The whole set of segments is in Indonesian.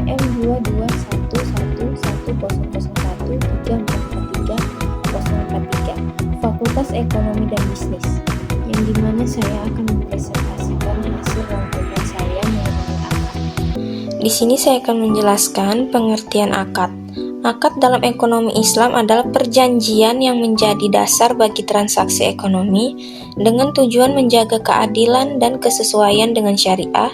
PPM 2211110013443 Fakultas Ekonomi dan Bisnis, yang dimana saya akan mempresentasikan hasil rangkuman saya mengenai akad. Di sini saya akan menjelaskan pengertian akad. Akad dalam ekonomi Islam adalah perjanjian yang menjadi dasar bagi transaksi ekonomi dengan tujuan menjaga keadilan dan kesesuaian dengan syariah.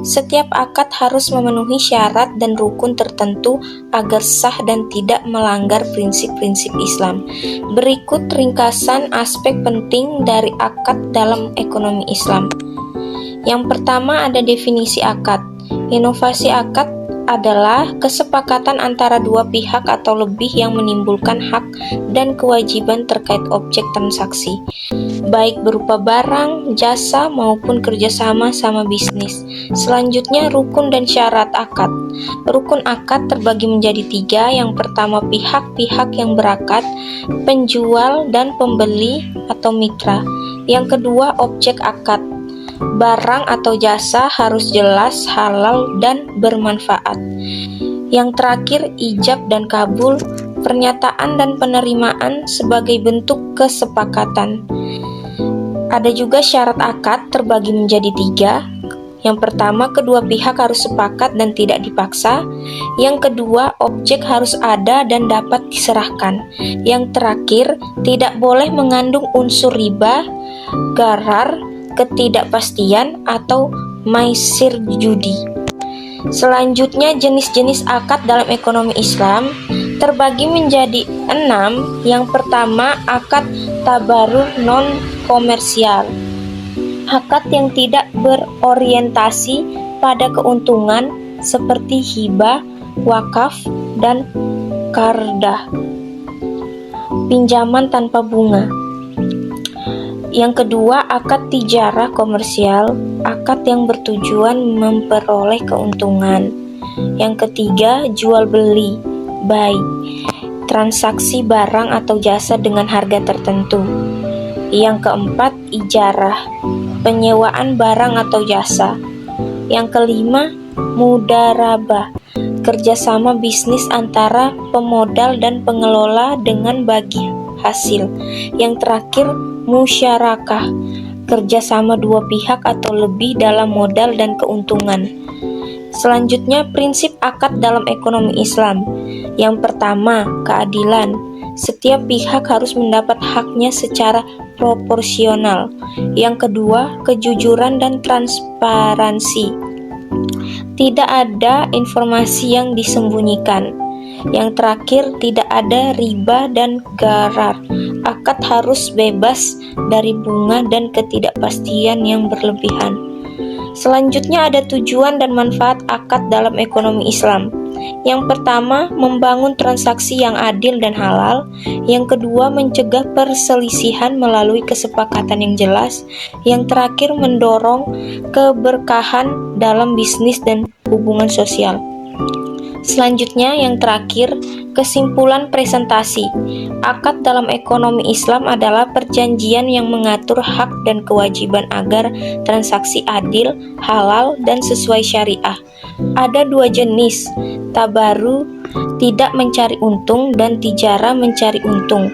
Setiap akad harus memenuhi syarat dan rukun tertentu agar sah dan tidak melanggar prinsip-prinsip Islam. Berikut ringkasan aspek penting dari akad dalam ekonomi Islam. Yang pertama ada definisi akad. Inovasi akad adalah kesepakatan antara dua pihak atau lebih yang menimbulkan hak dan kewajiban terkait objek transaksi, baik berupa barang, jasa, maupun kerjasama sama bisnis. Selanjutnya, rukun dan syarat akad. Rukun akad terbagi menjadi 3. Yang pertama, pihak-pihak yang berakad, penjual dan pembeli atau mitra. Yang kedua, objek akad. Barang atau jasa harus jelas, halal, dan bermanfaat. Yang terakhir, ijab dan kabul, pernyataan dan penerimaan sebagai bentuk kesepakatan. Ada juga syarat akad terbagi menjadi 3. Yang pertama, kedua pihak harus sepakat dan tidak dipaksa. Yang kedua, objek harus ada dan dapat diserahkan. Yang terakhir, tidak boleh mengandung unsur riba, gharar, ketidakpastian, atau maisir judi. Selanjutnya, jenis-jenis akad dalam ekonomi Islam terbagi menjadi 6. Yang pertama, akad tabarur non-komersial. Akad yang tidak berorientasi pada keuntungan seperti hibah, wakaf, dan qardah. Pinjaman tanpa bunga. Yang kedua, akad tijarah komersial, akad yang bertujuan memperoleh keuntungan. Yang ketiga, jual beli, buy, transaksi barang atau jasa dengan harga tertentu. Yang keempat, ijarah, penyewaan barang atau jasa. Yang kelima, mudharabah, kerjasama bisnis antara pemodal dan pengelola dengan bagi hasil. Yang terakhir, musyarakah, kerjasama dua pihak atau lebih dalam modal dan keuntungan. Selanjutnya, prinsip akad dalam ekonomi Islam. Yang pertama, keadilan. Setiap pihak harus mendapat haknya secara proporsional. Yang kedua, kejujuran dan transparansi. Tidak ada informasi yang disembunyikan. Yang terakhir, tidak ada riba dan gharar. Akad harus bebas dari bunga dan ketidakpastian yang berlebihan. Selanjutnya ada tujuan dan manfaat akad dalam ekonomi Islam. Yang pertama, membangun transaksi yang adil dan halal. Yang kedua, mencegah perselisihan melalui kesepakatan yang jelas. Yang terakhir, mendorong keberkahan dalam bisnis dan hubungan sosial. Selanjutnya, yang terakhir, kesimpulan presentasi. Akad dalam ekonomi Islam adalah perjanjian yang mengatur hak dan kewajiban agar transaksi adil, halal, dan sesuai syariah. Ada 2 jenis, tabaru, tidak mencari untung, dan tijarah, mencari untung.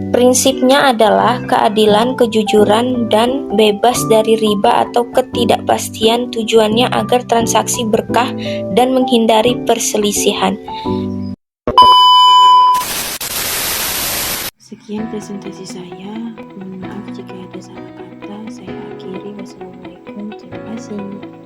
Prinsipnya adalah keadilan, kejujuran, dan bebas dari riba atau ketidakpastian. Tujuannya agar transaksi berkah dan menghindari perselisihan. Sekian presentasi saya. Mohon maaf jika ada salah kata. Saya akhiri. Wassalamualaikum. Terima kasih.